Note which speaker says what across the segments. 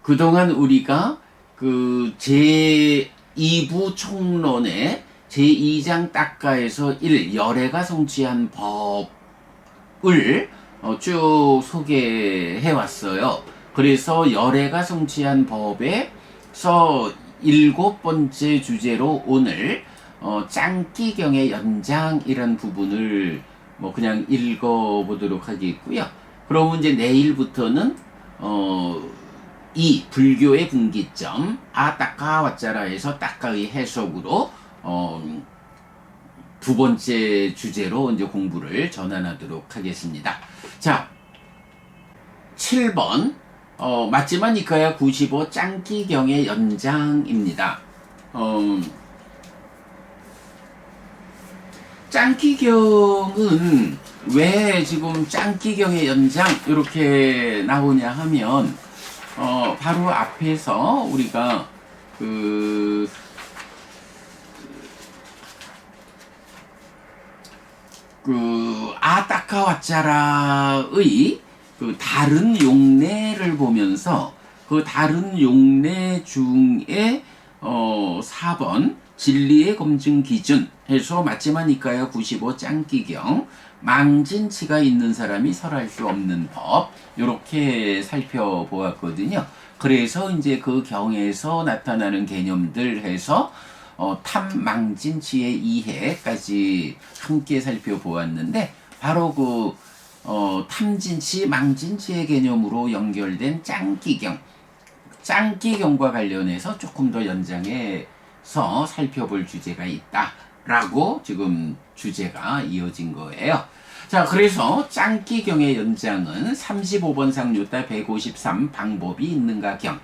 Speaker 1: 그동안 우리가 그 제2부 총론의 제2장 딱가에서 열애가 성취한 법을 쭉 소개해 왔어요. 그래서 열애가 성취한 법에서 7번째 주제로 오늘 짱기경의 연장이란 부분을 그냥 읽어보도록 하겠고요. 그러면 이제 내일부터는 이 불교의 분기점 아따까와짜라에서 따까의 해석으로 두 번째 주제로 이제 공부를 전환하도록 하겠습니다. 자, 7번 맞지만 이까야 95 짱기경의 연장입니다. 짱기경은 왜 지금 짱기경의 연장 이렇게 나오냐 하면 바로 앞에서 우리가 그 아따까와짜라의 그 다른 용례를 보면서 그 다른 용례 중에 4번 진리의 검증 기준 해서 맞지만 이까야 95 짱기경 망진치가 있는 사람이 설할 수 없는 법 이렇게 살펴보았거든요. 그래서 이제 그 경에서 나타나는 개념들 해서 탐망진치의 이해까지 함께 살펴보았는데 바로 그 탐진치 망진치의 개념으로 연결된 짱기경과 관련해서 조금 더 연장해서 살펴볼 주제가 있다라고 지금 주제가 이어진 거예요. 자, 그래서 짱기경의 연장은 35번 상류따 153 방법이 있는가 경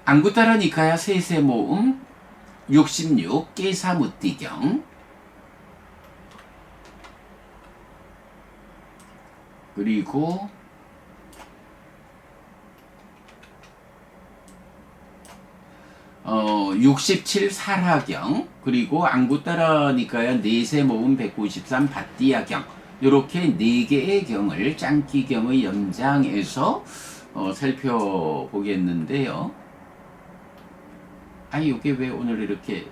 Speaker 1: 안구따라 니카야 세세 모음 66 깨사무띠경 그리고 67 살하경 그리고 안구따라니까야 네세 모음 193 밭띠야경 이렇게 4개의 경을 짱기경의 연장에서 살펴보겠는데요. 아니 이게 왜 오늘 이렇게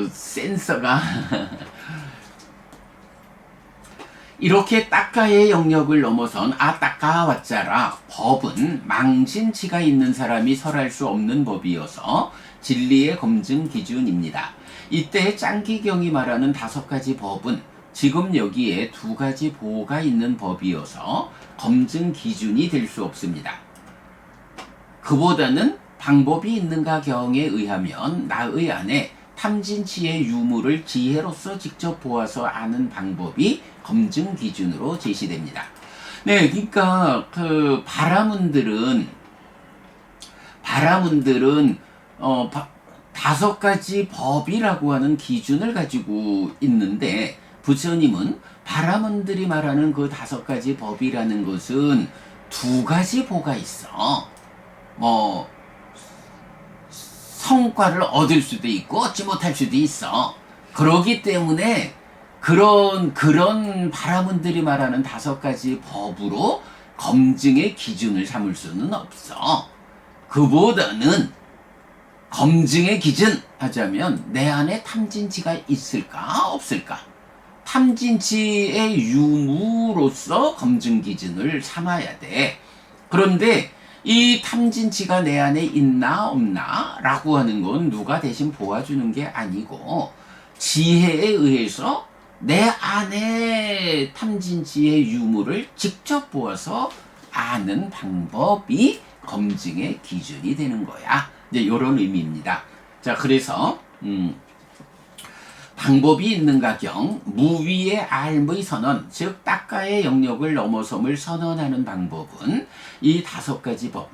Speaker 1: 센서가 이렇게 따까의 영역을 넘어선 아따까와짜라 법은 망신치가 있는 사람이 설할 수 없는 법이어서 진리의 검증 기준입니다. 이때 짱기경이 말하는 5가지 법은 지금 여기에 2가지 보가 있는 법이어서 검증 기준이 될 수 없습니다. 그보다는 방법이 있는가 경에 의하면 나의 안에 탐진치의 유무를 지혜로서 직접 보아서 아는 방법이 검증 기준으로 제시됩니다. 네, 그러니까 그 바라문들은 5가지 법이라고 하는 기준을 가지고 있는데 부처님은 바라문들이 말하는 그 5가지 법이라는 것은 2가지 보가 있어. 성과를 얻을 수도 있고 얻지 못할 수도 있어. 그러기 때문에 그런 바라문들이 말하는 5가지 법으로 검증의 기준을 삼을 수는 없어. 그보다는 검증의 기준 하자면 내 안에 탐진치가 있을까 없을까? 탐진치의 유무로서 검증 기준을 삼아야 돼. 그런데 이 탐진치가 내 안에 있나 없나 라고 하는 건 누가 대신 보아주는 게 아니고 지혜에 의해서 내 안에 탐진치의 유무를 직접 보아서 아는 방법이 검증의 기준이 되는 거야. 이제 이런 의미입니다. 자, 그래서 방법이 있는가 경 무위의 알의 선언 즉 따까의 영역을 넘어섬을 선언하는 방법은 이 5가지 법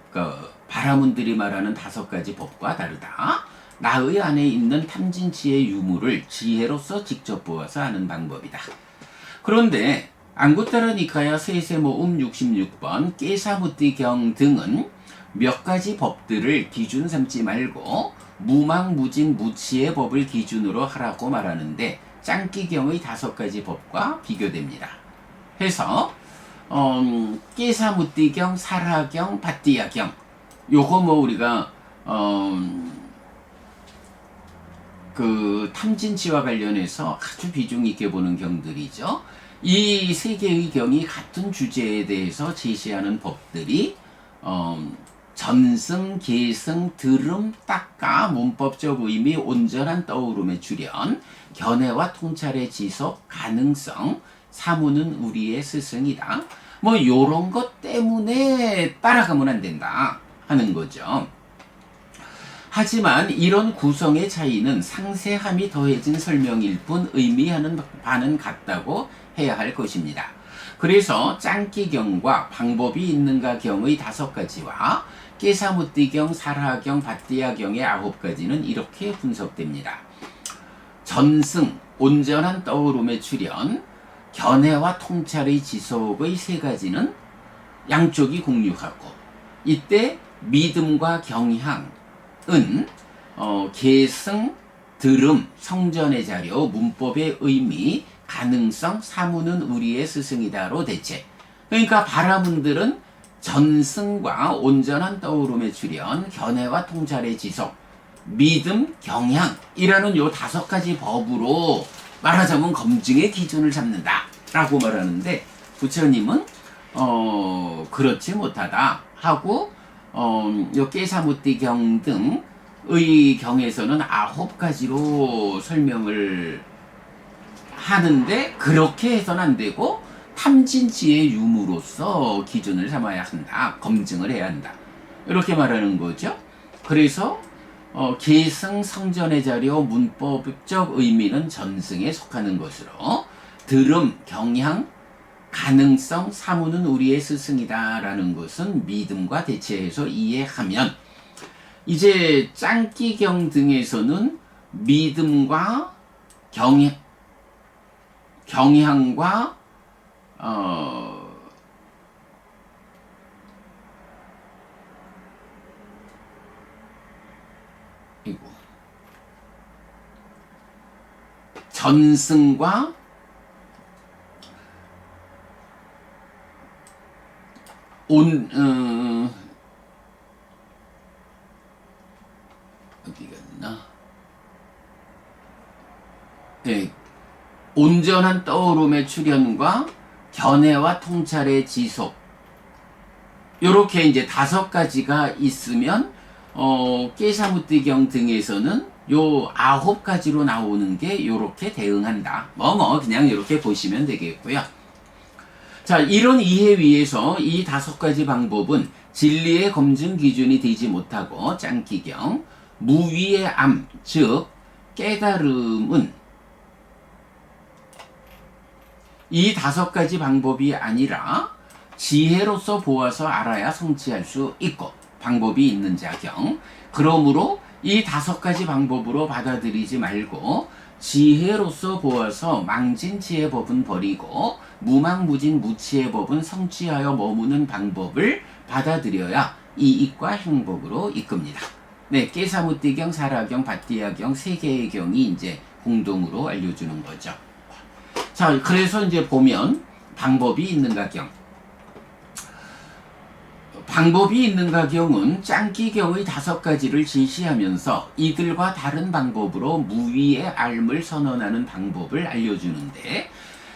Speaker 1: 바라문들이 말하는 5가지 법과 다르다. 나의 안에 있는 탐진치의 유무를 지혜로서 직접 보아서 아는 방법이다. 그런데 안구따라 니카야 세세모음 66번 깨사무띠경 등은 몇 가지 법들을 기준 삼지 말고 무망무진 무치의 법을 기준으로 하라고 말하는데 짱기경의 5가지 법과 비교됩니다. 해서 깨사무띠경, 살하경, 밭띠야경. 요거 뭐 우리가 그 탐진치와 관련해서 아주 비중 있게 보는 경들이죠. 이 세 개의 경이 같은 주제에 대해서 제시하는 법들이 전승, 계승, 들음, 닦아, 문법적 의미, 온전한 떠오름의 출현, 견해와 통찰의 지속, 가능성, 사무는 우리의 스승이다. 뭐 요런 것 때문에 따라가면 안 된다 하는 거죠. 하지만 이런 구성의 차이는 상세함이 더해진 설명일 뿐 의미하는 바는 같다고 해야 할 것입니다. 그래서 짱기경과 방법이 있는가 경의 5가지와 깨사무띠경, 살하경, 밭띠야경의 9가지는 이렇게 분석됩니다. 전승, 온전한 떠오름의 출현, 견해와 통찰의 지속의 3가지는 양쪽이 공유하고, 이때 믿음과 경향은 계승, 들음, 성전의 자료, 문법의 의미, 가능성, 사무는 우리의 스승이다로 대체. 그러니까 바라문들은 전승과 온전한 떠오름의 출현, 견해와 통찰의 지속, 믿음, 경향이라는 요 5가지 법으로 말하자면 검증의 기준을 잡는다 라고 말하는데, 부처님은 그렇지 못하다 하고 요 깨사무띠경 등의 경에서는 9가지로 설명을 하는데, 그렇게 해서는 안 되고 탐진치의 유무로서 기준을 삼아야 한다, 검증을 해야 한다, 이렇게 말하는 거죠. 그래서 계승, 성전의 자료, 문법적 의미는 전승에 속하는 것으로, 들음, 경향, 가능성, 사무는 우리의 스승이다 라는 것은 믿음과 대체해서 이해하면, 이제 짱기경 등에서는 믿음과 경향과 전승과 어디가 있나? 네, 온전한 떠오름의 출현과 견해와 통찰의 지속, 요렇게 이제 5가지가 있으면 깨사무띠경 등에서는 요 9가지로 나오는 게 요렇게 대응한다. 그냥 이렇게 보시면 되겠고요. 자, 이런 이해 위에서 이 5가지 방법은 진리의 검증 기준이 되지 못하고 짱기경, 무위의 암, 즉 깨달음은 이 5가지 방법이 아니라 지혜로서 보아서 알아야 성취할 수 있고, 방법이 있는 자경, 그러므로 이 5가지 방법으로 받아들이지 말고 지혜로서 보아서 망진치의 법은 버리고 무망무진 무치의 법은 성취하여 머무는 방법을 받아들여야 이익과 행복으로 이끕니다. 네, 깨사무띠경, 살하경, 밭띠야경 3개의 경이 이제 공동으로 알려주는 거죠. 자, 그래서 이제 보면 방법이 있는가 경. 방법이 있는가 경은 짱기경의 5가지를 제시하면서 이들과 다른 방법으로 무위의 알을 선언하는 방법을 알려주는데,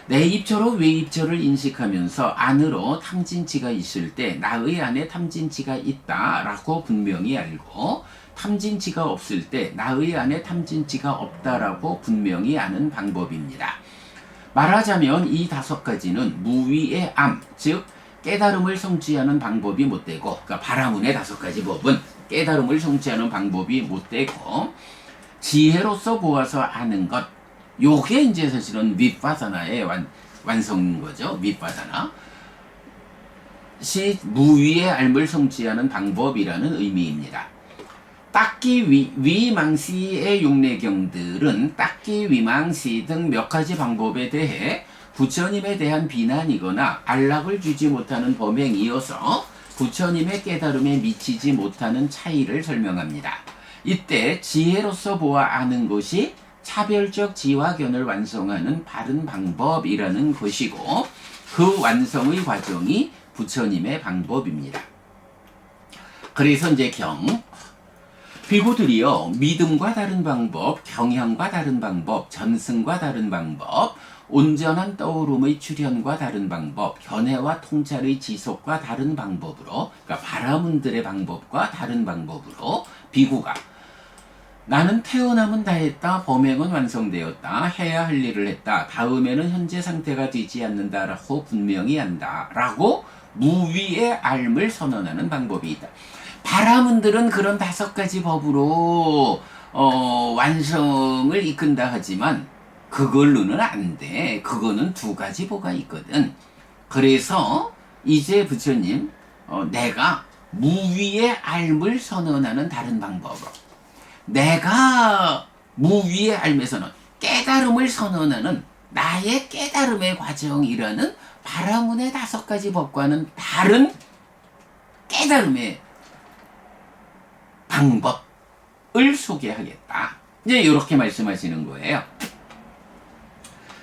Speaker 1: 내 입처로 외입처를 인식하면서 안으로 탐진치가 있을 때 나의 안에 탐진치가 있다라고 분명히 알고, 탐진치가 없을 때 나의 안에 탐진치가 없다라고 분명히 아는 방법입니다. 말하자면 이 5가지는 무위의 암, 즉 깨달음을 성취하는 방법이 못되고, 그러니까 바라문의 5가지 법은 깨달음을 성취하는 방법이 못되고, 지혜로서 보아서 아는 것, 요게 이제 사실은 윗바사나의 완성인 거죠. 윗바사나 시 무위의 알을 성취하는 방법이라는 의미입니다. 딱기 위망시의 용례경들은 딱기 위망시 등 몇 가지 방법에 대해 부처님에 대한 비난이거나 안락을 주지 못하는 범행이어서 부처님의 깨달음에 미치지 못하는 차이를 설명합니다. 이때 지혜로서 보아 아는 것이 차별적 지화견을 완성하는 바른 방법이라는 것이고, 그 완성의 과정이 부처님의 방법입니다. 그래서 이제 비구들이요, 믿음과 다른 방법, 경향과 다른 방법, 전승과 다른 방법, 온전한 떠오름의 출현과 다른 방법, 견해와 통찰의 지속과 다른 방법으로, 그러니까 바라문들의 방법과 다른 방법으로 비구가 나는 태어남은 다했다, 범행은 완성되었다, 해야 할 일을 했다, 다음에는 현재 상태가 되지 않는다라고 분명히 한다 라고 무위의 앓음을 선언하는 방법이 있다. 바라문들은 그런 5가지 법으로 완성을 이끈다 하지만 그걸로는 안 돼. 그거는 2가지 보가 있거든. 그래서 이제 부처님 내가 무위의 앓음을 선언하는 다른 방법으로, 내가 무위의 앓음에서는 깨달음을 선언하는 나의 깨달음의 과정이라는 바라문의 5가지 법과는 다른 깨달음의 방법을 소개하겠다. 이제 이렇게 말씀하시는 거예요.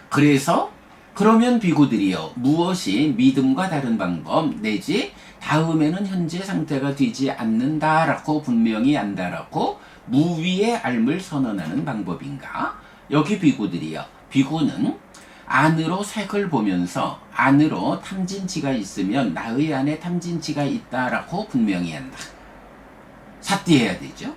Speaker 1: 그래서 그러면 비구들이요, 무엇이 믿음과 다른 방법 내지 다음에는 현재 상태가 되지 않는다라고 분명히 안다라고 무위의 앓음을 선언하는 방법인가? 여기 비구들이요, 비구는 안으로 색을 보면서 안으로 탐진치가 있으면 나의 안에 탐진치가 있다라고 분명히 한다. 삿디해야 되죠.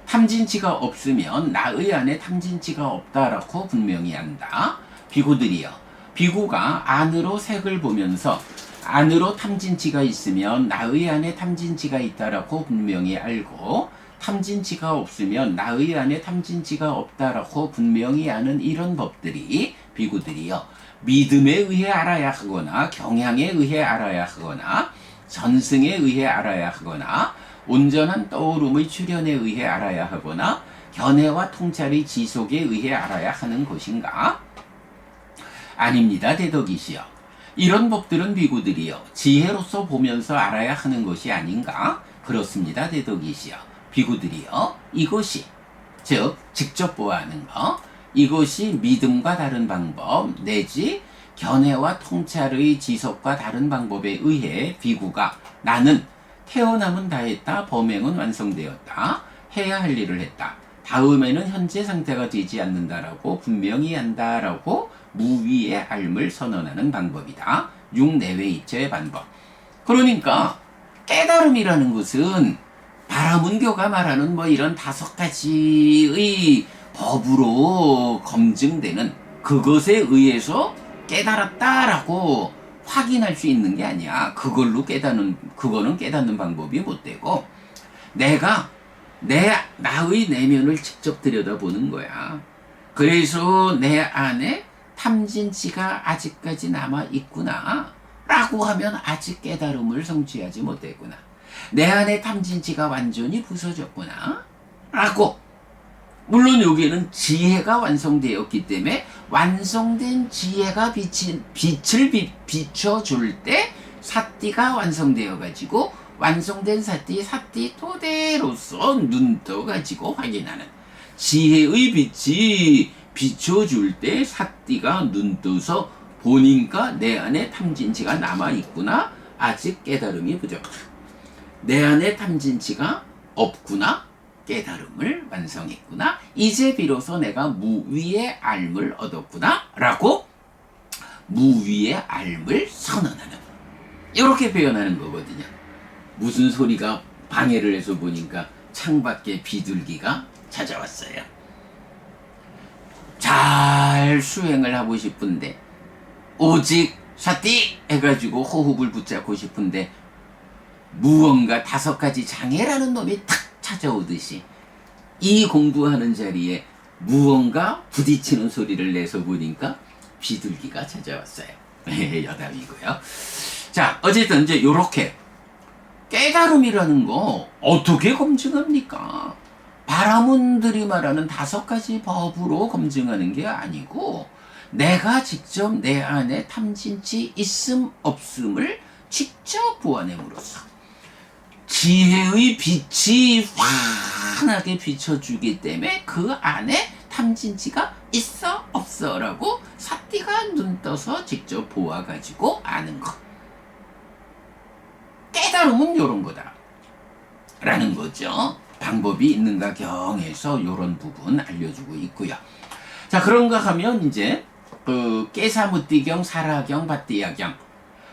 Speaker 1: 탐진치가 없으면 나의 안에 탐진치가 없다라고 분명히 한다. 비구들이요, 비구가 안으로 색을 보면서 안으로 탐진치가 있으면 나의 안에 탐진치가 있다라고 분명히 알고, 탐진치가 없으면 나의 안에 탐진치가 없다라고 분명히 아는 이런 법들이 비구들이요, 믿음에 의해 알아야 하거나 경향에 의해 알아야 하거나 전승에 의해 알아야 하거나 온전한 떠오름의 출현에 의해 알아야 하거나 견해와 통찰의 지속에 의해 알아야 하는 것인가? 아닙니다, 대덕이시여. 이런 법들은 비구들이요, 지혜로서 보면서 알아야 하는 것이 아닌가? 그렇습니다, 대덕이시여. 비구들이요, 이것이 즉 직접 보아하는 것, 이것이 믿음과 다른 방법 내지 견해와 통찰의 지속과 다른 방법에 의해 비구가 나는 태어남은 다했다, 범행은 완성되었다, 해야 할 일을 했다, 다음에는 현재 상태가 되지 않는다라고 분명히 한다라고 무위의 앓음을 선언하는 방법이다. 6내외 입체의 방법. 그러니까 깨달음이라는 것은 바라문교가 말하는 뭐 이런 5가지의 법으로 검증되는 그것에 의해서 깨달았다라고 확인할 수 있는 게 아니야. 그거는 깨닫는 방법이 못 되고, 내가 나의 내면을 직접 들여다보는 거야. 그래서 내 안에 탐진치가 아직까지 남아 있구나 라고 하면 아직 깨달음을 성취하지 못했구나. 내 안에 탐진치가 완전히 부서졌구나 라고. 물론 여기에는 지혜가 완성되었기 때문에 완성된 지혜가 빛을 비춰줄 때 사띠가 완성되어 가지고 완성된 사띠 토대로서 눈 떠 가지고 확인하는, 지혜의 빛이 비춰줄 때 사띠가 눈 떠서 보니까 내 안에 탐진치가 남아있구나, 아직 깨달음이 부족하다. 내 안에 탐진치가 없구나, 깨달음을 완성했구나, 이제 비로소 내가 무위의 앓음을 얻었구나 라고 무위의 앓음을 선언하는, 이렇게 표현하는 거거든요. 무슨 소리가 방해를 해서 보니까 창밖에 비둘기가 찾아왔어요. 잘 수행을 하고 싶은데 오직 사띠 해가지고 호흡을 붙잡고 싶은데 무언가 5가지 장애라는 놈이 탁 찾아오듯이 이 공부하는 자리에 무언가 부딪히는 소리를 내서 보니까 비둘기가 찾아왔어요. 여담이고요. 자, 어쨌든 이제 요렇게 깨달음이라는 거 어떻게 검증합니까? 바라문들이 말하는 5가지 법으로 검증하는 게 아니고 내가 직접 내 안에 탐진치 있음 없음을 직접 보아냄으로써 지혜의 빛이 환하게 비춰주기 때문에 그 안에 탐진치가 있어? 없어? 라고 사띠가 눈 떠서 직접 보아가지고 아는 것. 깨달음은 요런 거다 라는 거죠. 방법이 있는가 경에서 요런 부분 알려주고 있고요. 자, 그런가 하면 이제 그 깨사무띠경, 사라경, 밭띠야경.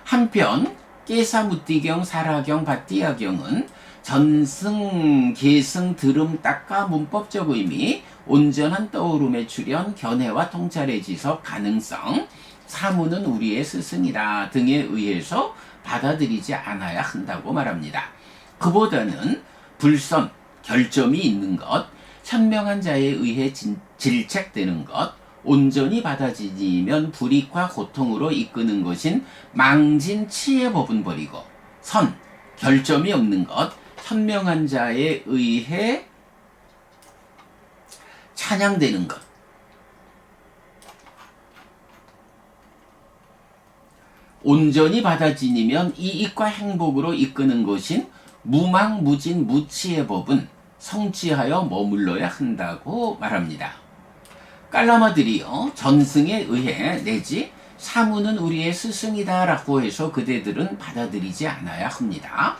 Speaker 1: 한편 깨사무띠경, 사라경, 밭띠야경은 전승, 계승, 들음, 닦아 문법적 의미, 온전한 떠오름의 출현, 견해와 통찰의 지속, 가능성, 사무는 우리의 스승이다 등에 의해서 받아들이지 않아야 한다고 말합니다. 그보다는 불선, 결점이 있는 것, 현명한 자에 의해 질책되는 것, 온전히 받아들이면 불이익과 고통으로 이끄는 것인 망진치의 법은 버리고, 선, 결점이 없는 것, 현명한 자에 의해 찬양되는 것, 온전히 받아들이면 이익과 행복으로 이끄는 것인 무망무진 무치의 법은 성취하여 머물러야 한다고 말합니다. 깔라마들이요, 전승에 의해 내지 사무는 우리의 스승이다 라고 해서 그대들은 받아들이지 않아야 합니다.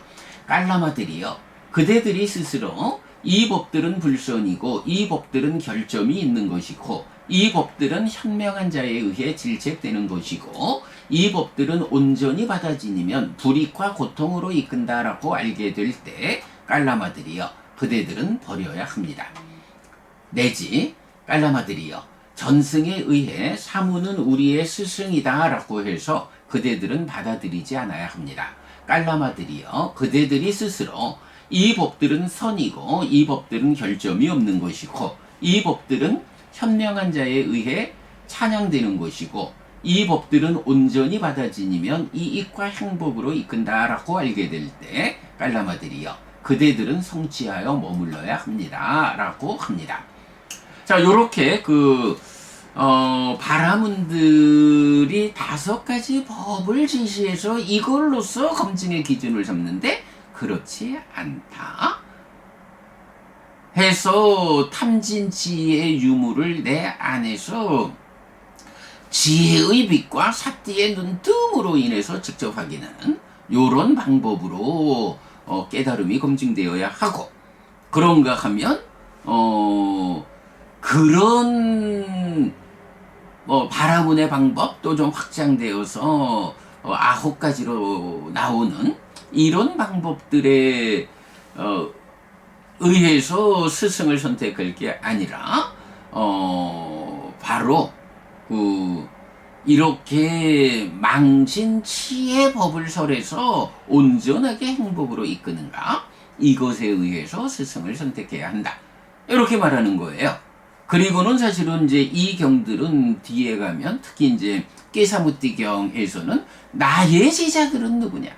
Speaker 1: 깔라마들이요, 그대들이 스스로 이 법들은 불선이고 이 법들은 결점이 있는 것이고 이 법들은 현명한 자에 의해 질책되는 것이고 이 법들은 온전히 받아들이면 불이익과 고통으로 이끈다라고 알게 될 때 깔라마들이여 그대들은 버려야 합니다. 내지 깔라마들이여 전승에 의해 사무는 우리의 스승이다 라고 해서 그대들은 받아들이지 않아야 합니다. 깔라마들이여 그대들이 스스로 이 법들은 선이고 이 법들은 결점이 없는 것이고 이 법들은 현명한 자에 의해 찬양되는 것이고 이 법들은 온전히 받아들이면 이익과 행복으로 이끈다라고 알게 될 때 깔라마들이여 그대들은 성취하여 머물러야 합니다 라고 합니다. 자, 요렇게 바라문들이 5가지 법을 제시해서 이걸로써 검증의 기준을 잡는데 그렇지 않다 해서 탐진지혜의 유무를 내 안에서 지혜의 빛과 사띠의 눈뜸으로 인해서 직접 확인하는 요런 방법으로 깨달음이 검증되어야 하고, 그런가 하면 그런 바라문의 방법도 좀 확장되어서 9가지로 나오는 이런 방법들에 의해서 스승을 선택할 게 아니라 바로 이렇게 망신치의 법을 설해서 온전하게 행복으로 이끄는가, 이것에 의해서 스승을 선택해야 한다 이렇게 말하는 거예요. 그리고는 사실은 이제 이 경들은 뒤에 가면 특히 이제 깨사무띠경에서는 나의 제자들은 누구냐,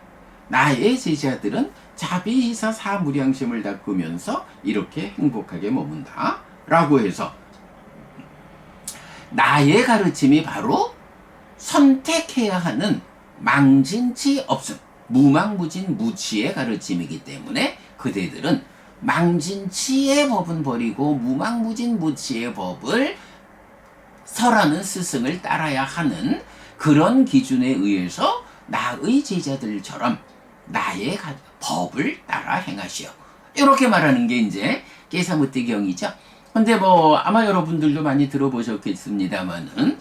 Speaker 1: 나의 제자들은 자비희사 사무량심을 닦으면서 이렇게 행복하게 머문다 라고 해서 나의 가르침이 바로 선택해야 하는 망진치 없음, 무망무진 무치의 가르침이기 때문에 그대들은 망진치의 법은 버리고 무망무진 무치의 법을 설하는 스승을 따라야 하는 그런 기준에 의해서 나의 제자들처럼 나의 법을 따라 행하시오 이렇게 말하는 게 이제 깨사무띠경이죠. 근데 아마 여러분들도 많이 들어보셨겠습니다만은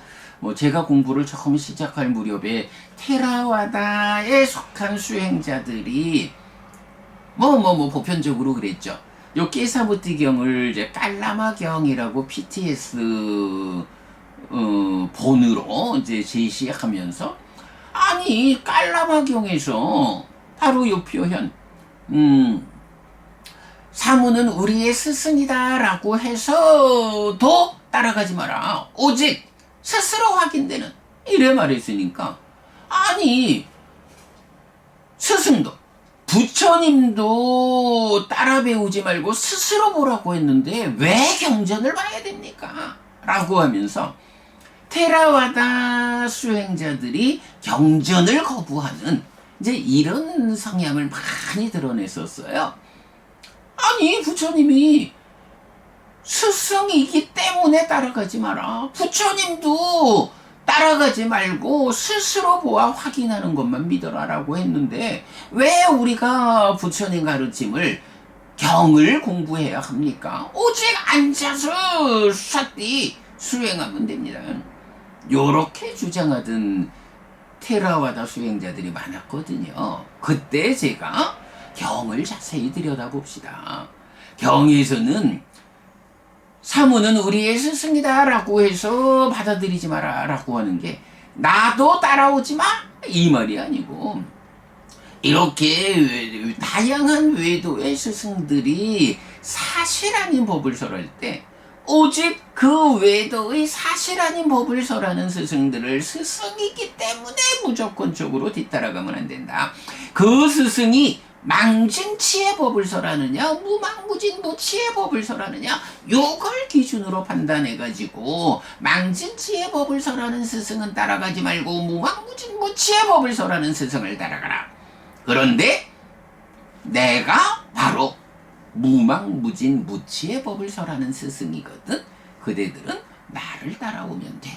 Speaker 1: 제가 공부를 처음 시작할 무렵에 테라와다에 속한 수행자들이 보편적으로 그랬죠. 요 깨사무띠경을 이제 깔라마경이라고 PTS 본으로 이제 제시하면서, 아니 깔라마경에서 바로 요 표현 사무는 우리의 스승이다 라고 해서도 따라가지 마라, 오직 스스로 확인되는, 이래 말했으니까, 아니 스승도 부처님도 따라 배우지 말고 스스로 보라고 했는데 왜 경전을 봐야 됩니까? 라고 하면서 테라와다 수행자들이 경전을 거부하는 이제 이런 성향을 많이 드러냈었어요. 아니 부처님이 스승이기 때문에 따라가지 마라. 부처님도 따라가지 말고 스스로 보아 확인하는 것만 믿어라라고 했는데 왜 우리가 부처님 가르침을 경을 공부해야 합니까? 오직 앉아서 샷디 수행하면 됩니다. 요렇게 주장하던 테라와다 수행자들이 많았거든요. 그때 제가 경을 자세히 들여다봅시다. 경에서는 사무는 우리의 스승이다 라고 해서 받아들이지 마라 라고 하는 게 나도 따라오지 마 이 말이 아니고 이렇게 다양한 외도의 스승들이 사실 아닌 법을 설할 때 오직 그 외도의 사실 아닌 법을 설하는 스승들을 스승이기 때문에 무조건적으로 뒤따라가면 안 된다. 그 스승이 망진치의 법을 설하느냐 무망무진무치의 법을 설하느냐 요걸 기준으로 판단해가지고 망진치의 법을 설하는 스승은 따라가지 말고 무망무진무치의 법을 설하는 스승을 따라가라. 그런데 내가 바로 무망무진무치의 법을 설하는 스승이거든. 그대들은 나를 따라오면 돼.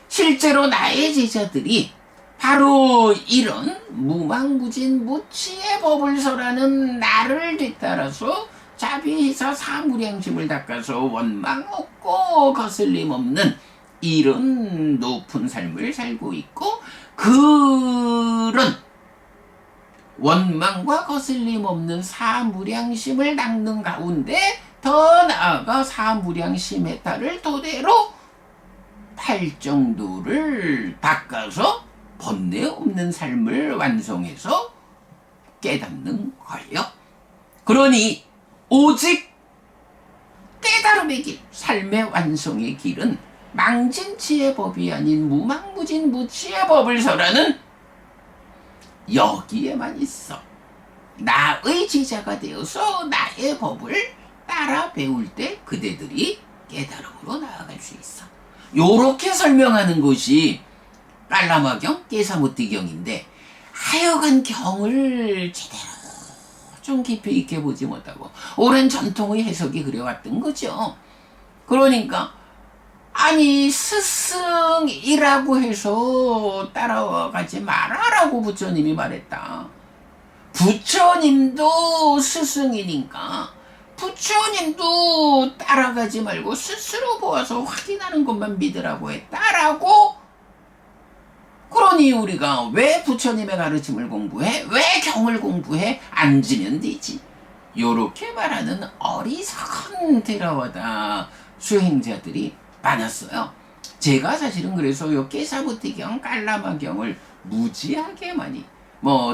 Speaker 1: 실제로 나의 제자들이 바로 이런 무망무진무치의 법을 설하는 나를 뒤따라서 자비해서 사무량심을 닦아서 원망 없고 거슬림 없는 이런 높은 삶을 살고 있고 그런 원망과 거슬림 없는 사무량심을 닦는 가운데 더 나아가 사무량심의 딸을 토대로 팔정도를 닦아서 번뇌 없는 삶을 완성해서 깨닫는 거예요. 그러니 오직 깨달음의 길, 삶의 완성의 길은 망진치의 법이 아닌 무망무진무치의 법을 설하는 여기에만 있어. 나의 제자가 되어서 나의 법을 따라 배울 때 그대들이 깨달음으로 나아갈 수 있어. 요렇게 설명하는 것이 깔라마경, 깨사무띠경인데 하여간 경을 제대로 좀 깊이 있게 보지 못하고 오랜 전통의 해석이 그래왔던 거죠. 그러니까 아니 스승이라고 해서 따라가지 마라라고 부처님이 말했다. 부처님도 스승이니까 부처님도 따라가지 말고 스스로 보아서 확인하는 것만 믿으라고 했다라고. 그러니 우리가 왜 부처님의 가르침을 공부해? 왜 경을 공부해? 앉으면 되지. 요렇게 말하는 어리석은 테라와다 수행자들이 많았어요. 제가 사실은 그래서 요 깨사부티경, 깔라마경을 무지하게 많이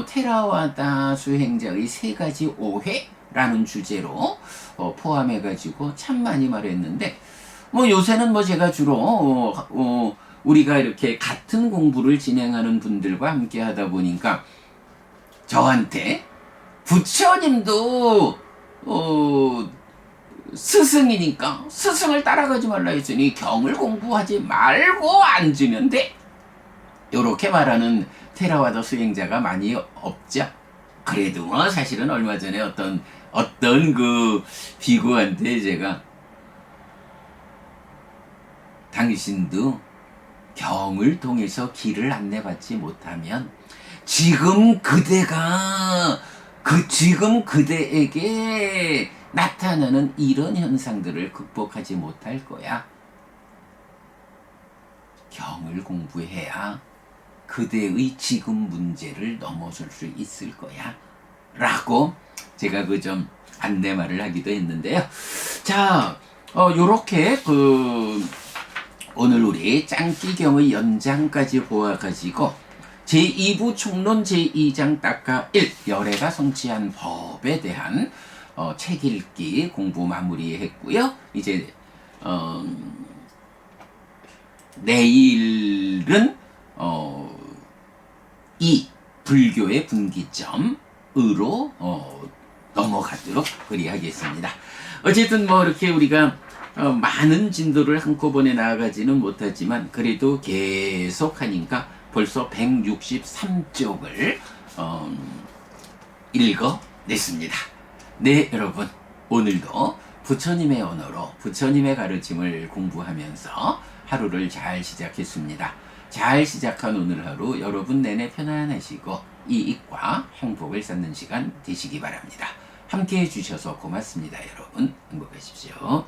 Speaker 1: 테라와다 수행자의 세 가지 오해라는 주제로 포함해가지고 참 많이 말했는데 요새는 제가 주로 우리가 이렇게 같은 공부를 진행하는 분들과 함께 하다 보니까 저한테 부처님도 스승이니까 스승을 따라가지 말라 했으니 경을 공부하지 말고 앉으면 돼. 요렇게 말하는 테라와다 수행자가 많이 없죠. 그래도 사실은 얼마 전에 어떤 그 비구한테 제가 당신도 경을 통해서 길을 안내받지 못하면 지금 그대에게 나타나는 이런 현상들을 극복하지 못할 거야. 경을 공부해야 그대의 지금 문제를 넘어설 수 있을 거야. 라고 제가 좀 안내말을 하기도 했는데요. 자, 요렇게 오늘 우리 짱끼경의 연장까지 보아가지고 제2부 총론 제2장 딱가 1 열애가 성취한 법에 대한 책 읽기 공부 마무리했고요. 이제 내일은 이 불교의 분기점으로 넘어가도록 그리하겠습니다. 어쨌든 이렇게 우리가 많은 진도를 한꺼번에 나아가지는 못하지만 그래도 계속 하니까 벌써 163쪽을 읽어냈습니다. 네, 여러분 오늘도 부처님의 언어로 부처님의 가르침을 공부하면서 하루를 잘 시작했습니다. 잘 시작한 오늘 하루 여러분 내내 편안하시고 이익과 행복을 쌓는 시간 되시기 바랍니다. 함께 해주셔서 고맙습니다. 여러분 행복하십시오.